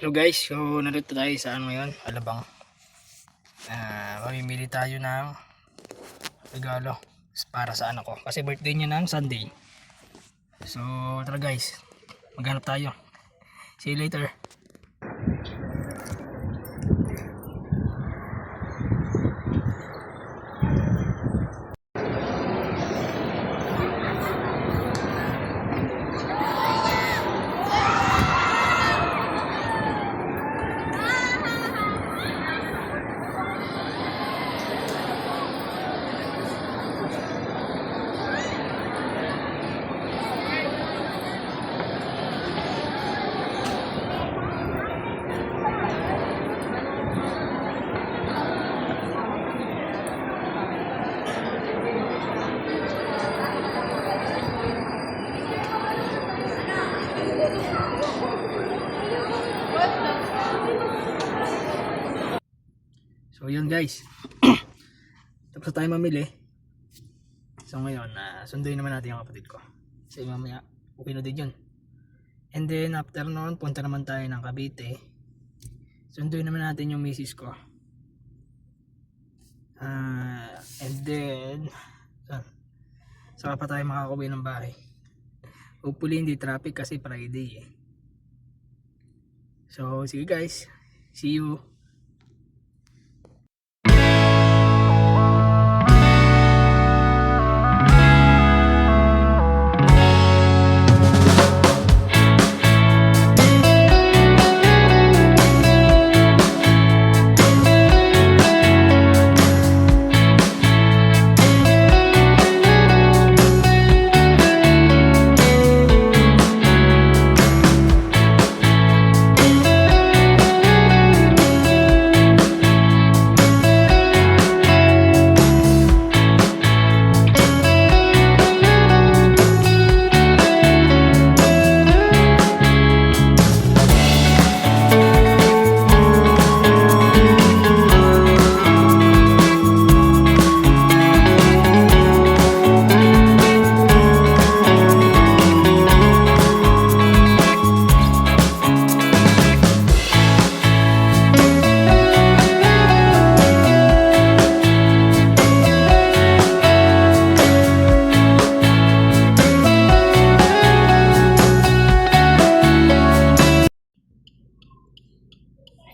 Hello guys, so narito tayo sa ano ngayon, Alabang. Mamimili tayo ng regalo para sa anak ko kasi birthday niya ng Sunday. So tara guys, maghanap tayo. See you later. So yun guys, tapos na tayo mamili. So ngayon, sunduin naman natin yung kapatid ko kasi mamaya okay na din yun. And then after noon, punta naman tayo ng Cavite. Sunduin naman natin yung misis ko. And then saka pa tayo makakauwi ng bahay. Hopefully hindi traffic kasi Friday eh. So sige guys, see you.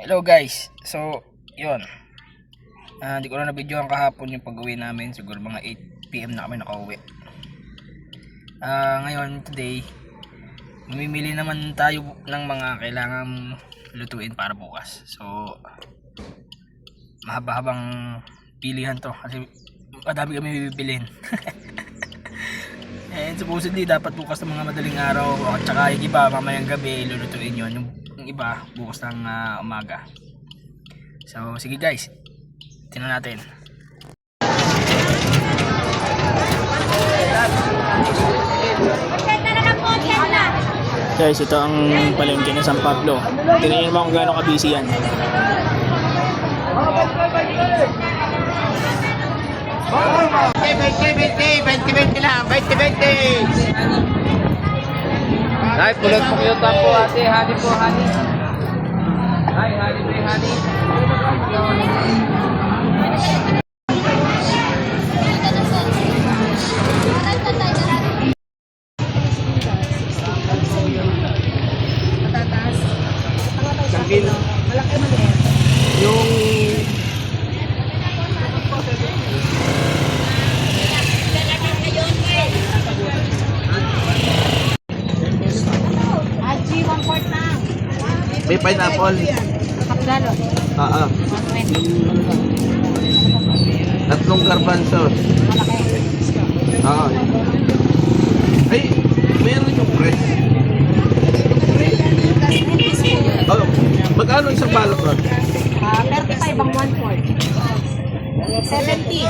Hello guys, so yun, hindi ko na na-videoan kahapon yung pag-uwi namin. Siguro mga 8 PM na kami nakauwi. Ngayon, today mamimili naman tayo ng mga kailangan lutuin para bukas. So mahaba-habang pilihan to kasi madami kami bibilhin. And supposedly dapat bukas ng mga madaling araw at saka yung iba mamayang gabi lulutuin yun. Yung iba bukas ng umaga. So sige guys, tingnan natin. Guys, ito ang palengke ng San Pablo. Tingnan mo kung gaano ka-busy yan. 20 lang, 20. Ay, pulot po kayo tapo ate, hani po, hani. Ay, hani po, hani. Patatas. Isang kilo. Malaki man yan. Yung Aji, 1/4 na. may pineapple. Kapgalo. Oo. 120. Tatlong garbanzo. Malaki. Oo. Ay, meron yung press. Oh, magkano isang balot ron? 35 ang 1/4. 70.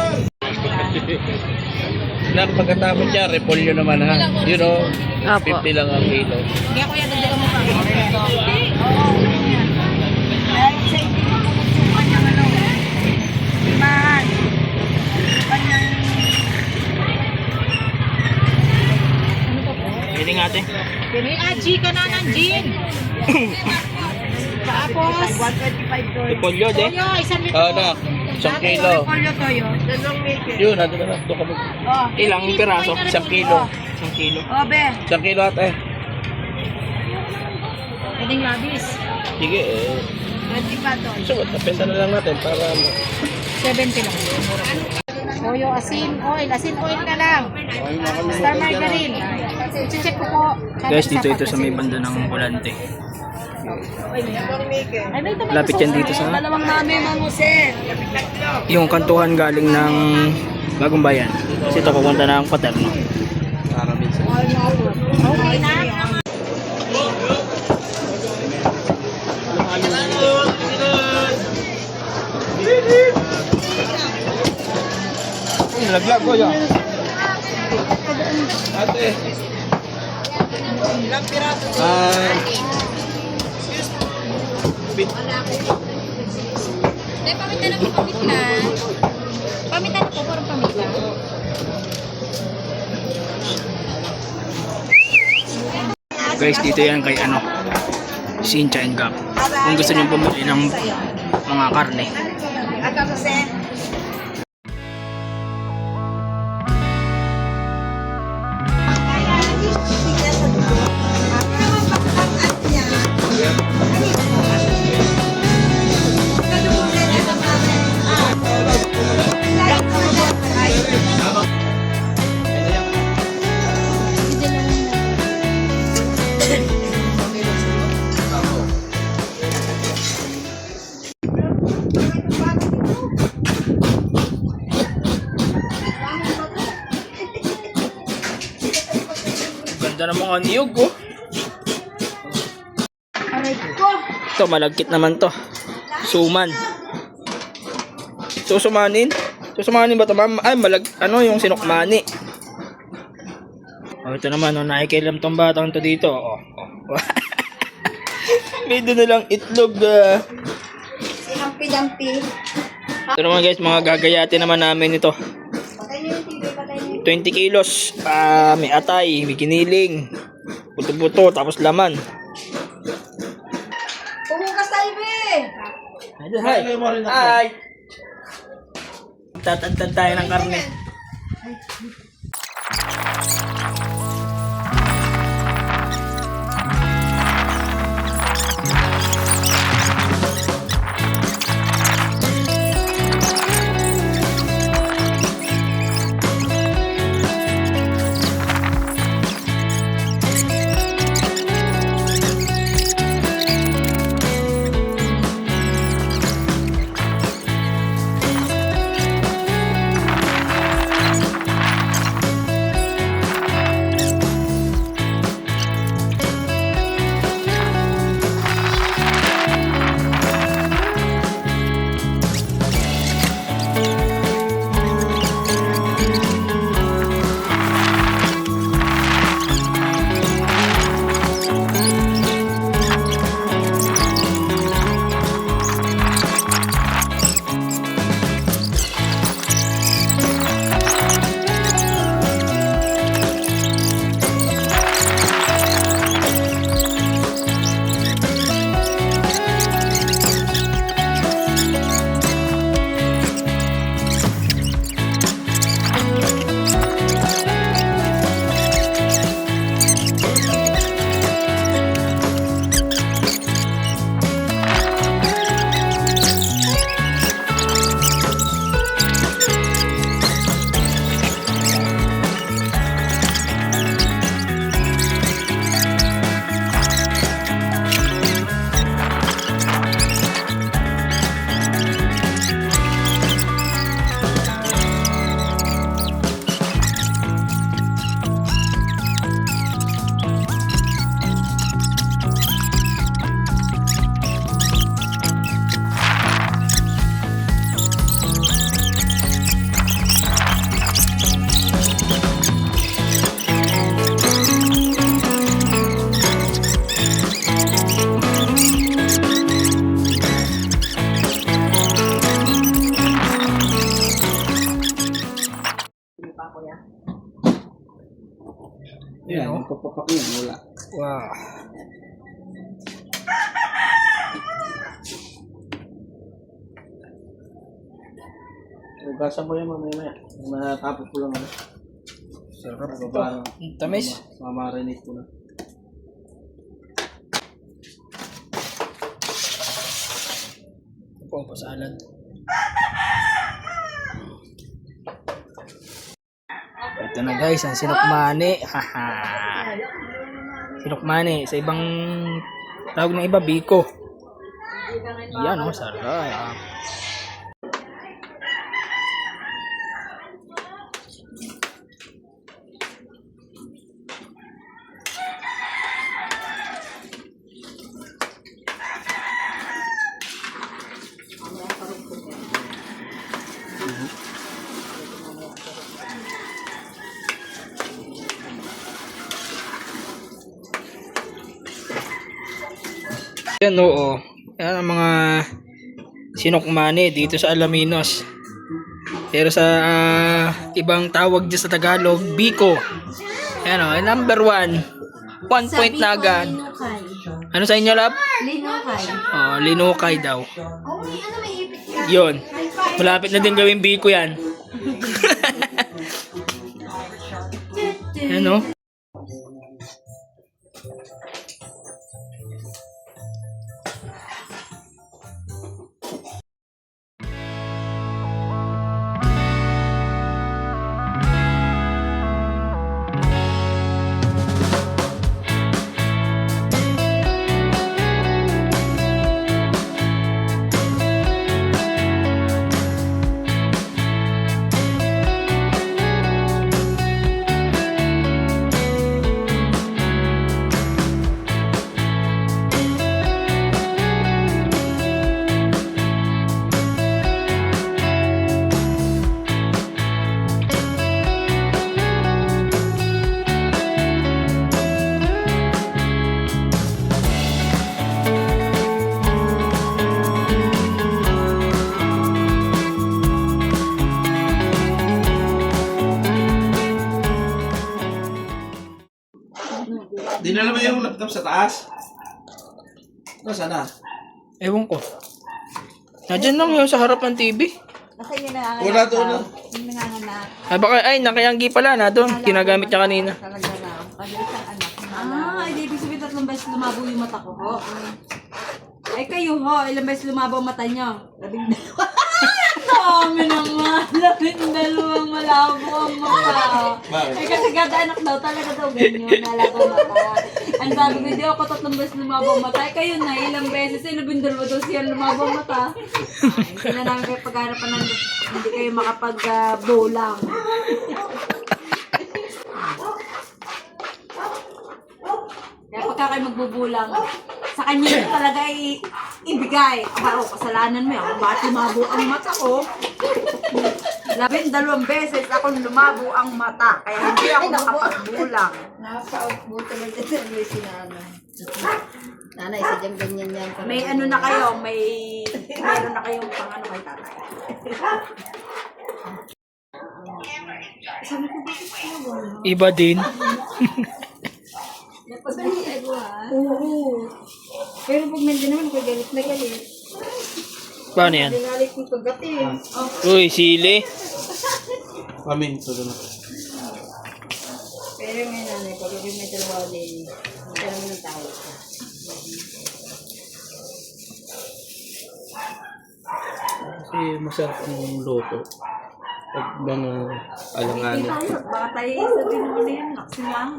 Na pagkatapos niya, repolyo naman ha. You know, 50 lang ang kilo. Hindi ako yan, dagdagan mo pa. Pwede nga ate. Aji ka na ng gin. Tapos, 125 toyo. Repolyo, de. Toyo, 1 litro. Ano? 1 kilo. Repolyo toyo. Yun, ano na lang. Doon kami. Oh, Ilang piraso? 1 kilo. 1 kilo. Oh, be. 1 kilo ate. Pwedeng labis. Sige, 25 toyo. so, tapenta na lang natin para ano. 70 lang. Toyo, asin oil na lang. Star margarine. I-check ko po. Guys, dito ito sa may banda ng Volante. Ay, may ito, may Lapit yan dito sa- dalawang namin, Mang Jose. Yung kantuhan galing ng Bagong Bayan. Kasi ito pupunta ng Paterno. Okay na? Nalaglag ko yan. Ate. Pamitan na po, pamitan. Pamitan na po, parang pamitan. Guys, dito yan kay ano, Sincha and Gap. Kung gusto nyo bumili ng mga karne. Ganda ng mga niyog, oh. Ito, malagkit naman to. Suman. Susumanin? Susumanin ba ito, ma'am? Ay, ano yung sinukmani. Oh, ito naman, oh, nakikilam tong batang to dito. Oh, oh. May doon na lang itlog. Si Hampi-Dampi. Ito naman guys, mga gagayatin naman namin ito. Patay niyo yung TV, patay niyo. 20 kilos. May atay, may kiniling. Buto-buto, tapos laman. Pumukas tayo, be! Hi! Hi! Tatantad tayo ng karne. Yan, papapak yan, wala. Wow. Ugasan ko yan mamaya. Matapos ko lang ano. Sarap ito. Parang Tamis. mamarinate ko na. Ito po, pasalad. Ito na guys, ang sinukmani. Haha. Sinukmani. Sa ibang tawag ng iba, biko. Yan oh, sarap. Yan oo. Yan ang mga sinukmani dito sa Alaminos. Pero sa ibang tawag dyan sa Tagalog, biko. Yan o, number 1. 1 point na agad. Linukay. Ano sa inyo, lab? Linukay. Oh, linukay daw. Oh, may ipit ka. Yun. Malapit na din gawing biko yan. Yan o. Dinala mo yung laptop sa taas? Nasaan na? Ewan ko. Nadyan lang yun sa harap ng TV. Kasi yun nanganganak. Wala doon na. Yung nanganganak. Ay, baka, ay, nakayanggi pala na doon. Ginagamit niya kanina. Talaga na. Kasi isang anak. Ah, hindi ibig sabihin 3 beses lumabo yung mata ko ho. Ay kayo ho, ilang beses lumabo ang mata nyo? 12. Dami naman, 12 malabo ang mata. Bakit? Ay kasi kada anak daw, talaga daw ganyan, nalabo ang mata. Ang sabi ko, di ako 3 beses lumabo ang mata. Ay kayo na, ilang beses, 12 daw siya lumabo ang mata. Ay, hindi na namin kayo pagharapan ng hindi kayo makapag-bolang. Kaya pagka kayo magbubulang, sa kanya yun talaga ibigay. Aba, kasalanan mo yan. Bakit lumabo ang mata ko? 12 beses akong lumabo ang mata. Kaya hindi ako makapagbulang. Nakaka-outbuto lang din sa Luis si Nanay. Nanay, sadyang ganyan yan. May ano na kayo, meron na kayong pang ano kay tatay. Sabi ko, bakit kaya wala? Iba din. Napagalitan. Oo. Pero pag nandiyan naman, pag galit na galit. Paano yan? Dinalit ng pagkati. Uy, sili. Paminto doon. Pero ngayon nanay, pag may dalawa din, hindi ka naman ng tao. Kasi masarap yung loto. Pag mga alanganin. Tayo, baka tayo sabihin mo na yan, naksilang.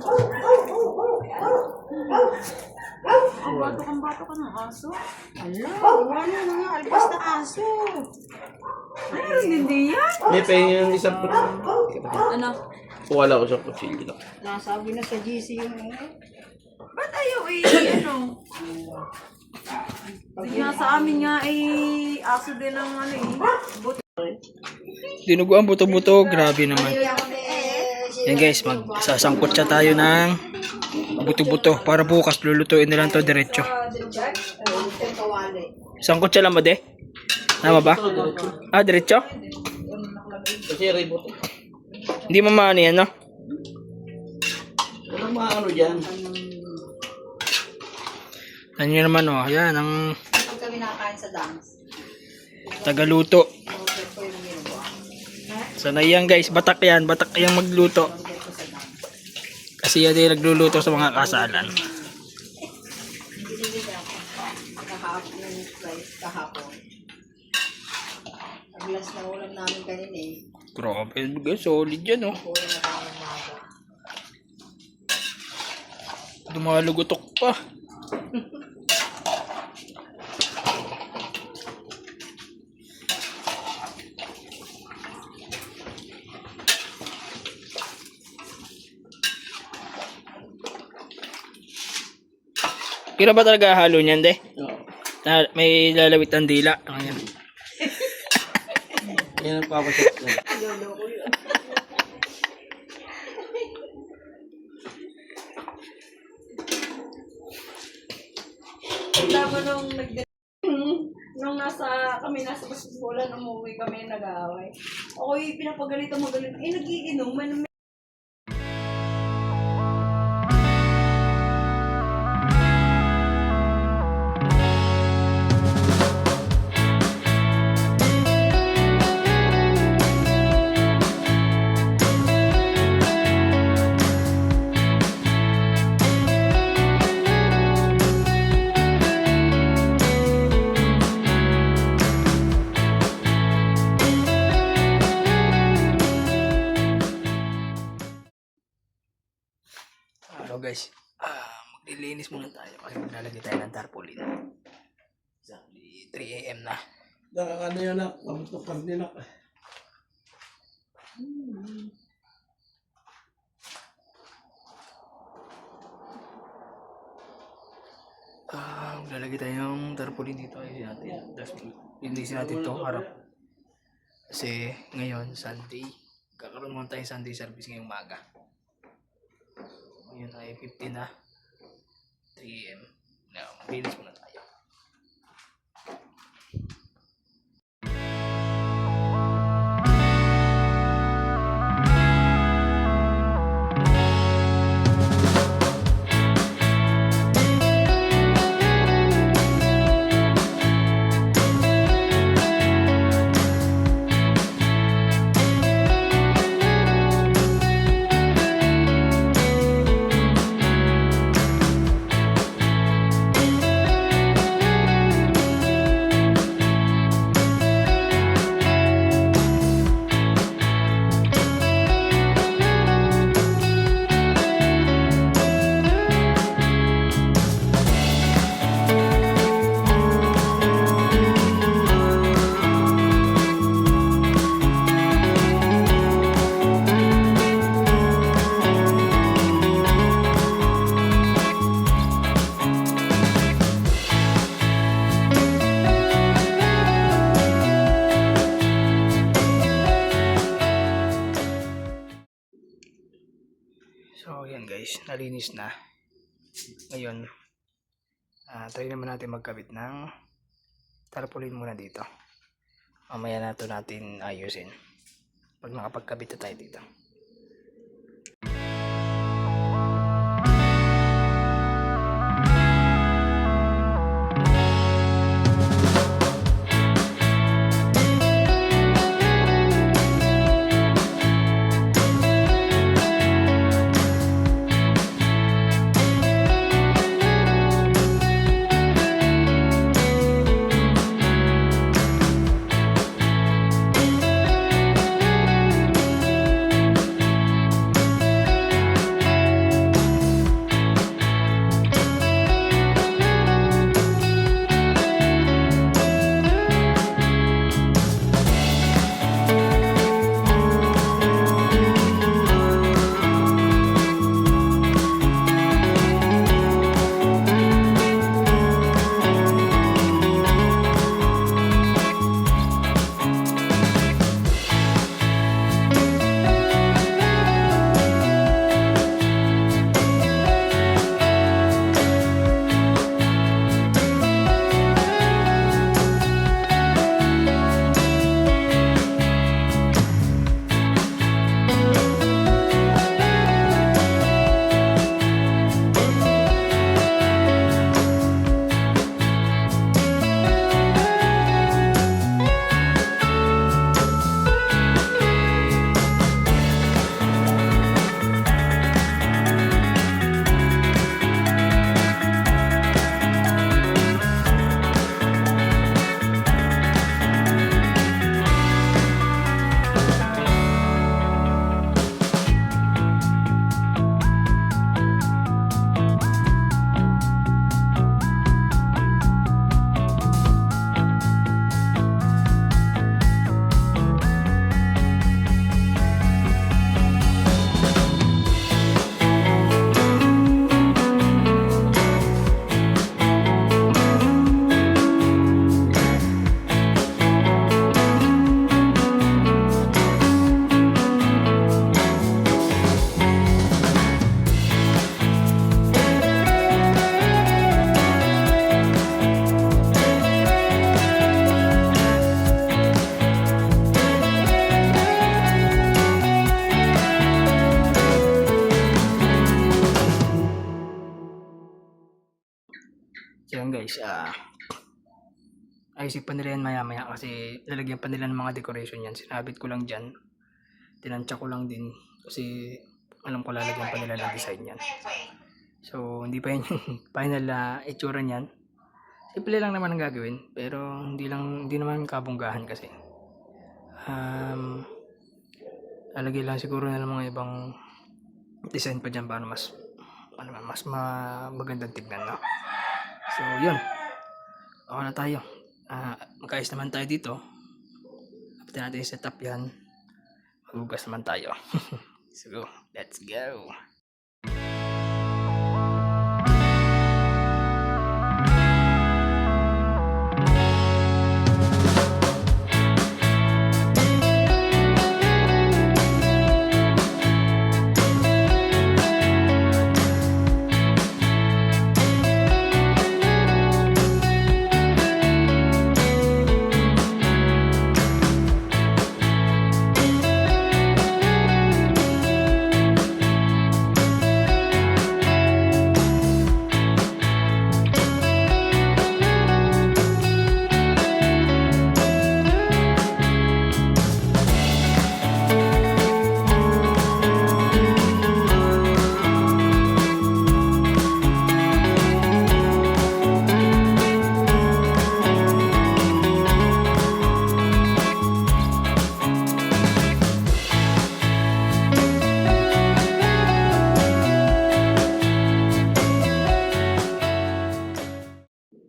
Oh, bato ka ng aso. Ala, wala na nga, alpas na aso. Ay, hindi yan. May pahinga yung isang puto. Ano? Wala ko sa kutsilyo. Nasabi na sa GC yung Ba't ayaw ano? Nga sa amin nga aso din ang ano buto. Dinuguan buto-buto. Grabe naman. Yan guys, magsasangkot siya tayo ng buto-buto. Para bukas lulutuin na lang to diretso. Sangkot siya lang ba, de? Tama ba? Ah, diretso? Kasi ribot. Hindi mamano yan, no? Walang mga ano dyan. Ano nyo naman, oh. Yan, ang Pag kami nakakain sa dance. tagaluto. Sanay yan guys, batak yan magluto. Kasi yan din nagluluto sa mga kasalan. Kahapon. Ang last na ulam namin kanina eh. Grabe guys, solid yan oh. Kuya na tayo ng maga. Dumalugotok pa. Kira ba talaga halo niyan, de? Oo. May lalawit ang dila. Ayan. Yan ang papasok ko. Tama nung nasa basbolan, umuwi kami, nag-aaway. Ako'y pinapagalitan magalit. Nagiinuman. Hello guys, maglilinis muna tayo kasi maglalagay tayo ng tarpaulin. Exactly 3 AM na. Ano yan na? Pamutok din na. Maglalagay tayo ng tarpaulin dito ay natin. Tapos linisin natin itong harap. Kasi ngayon, Sunday, kakaroon muna tayo Sunday service ngayong umaga. Ngayon ay 15 na. 3 AM. Now, maglinis muna tayo. So, yan guys, nalinis na. Ngayon, try naman natin magkabit ng tarpaulin muna dito. Mamaya na ito natin ayusin. Pag nakapagkabit na tayo dito. So yun guys, ayusin pa nila yan maya maya kasi lalagyan pa nila ng mga decoration yan. Sinabit ko lang dyan. Tinansya ko lang din kasi alam ko lalagyan pa nila ng design yan. So hindi pa yan yung final itsura niyan. Simple lang naman ang gagawin pero hindi naman kabunggahan kasi. Lalagay lang siguro na ng mga ibang design pa dyan para mas magandang tignan, no? So yun, okay na tayo. Magkaayos naman tayo dito. Kapit natin yung setup yan, maghugas naman tayo. So let's go.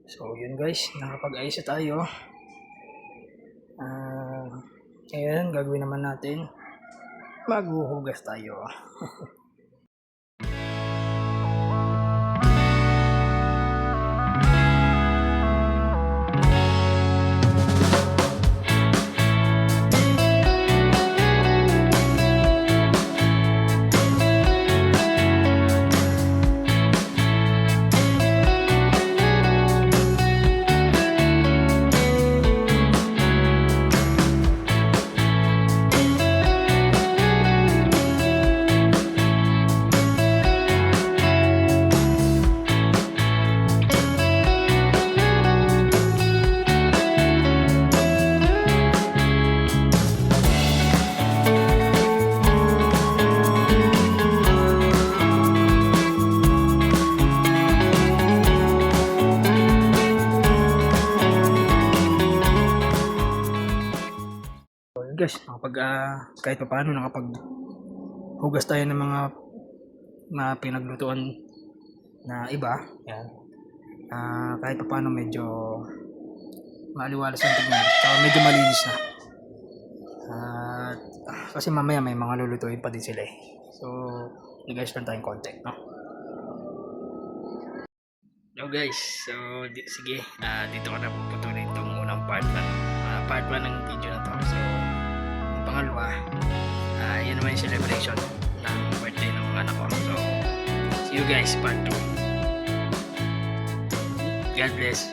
So yun guys, nakapag-ayos na tayo. Ngayon, gagawin naman natin, maghuhugas tayo. Guys, kahit pa paano nakapaghugas tayo ng mga pinaglutuan na iba. Yan. Kahit pa paano medyo maaliwalas ang tignan. So, medyo malinis na. Kasi mamaya may mga lulutuin pa din sila eh. So, nag-ayos lang tayong contact, no? So guys, sige, dito ko na puputulin itong unang part 1 ng video na to. So, pangalawa, yun naman yung celebration ng birthday ng mga anak ko. So, see you guys part 2. God bless.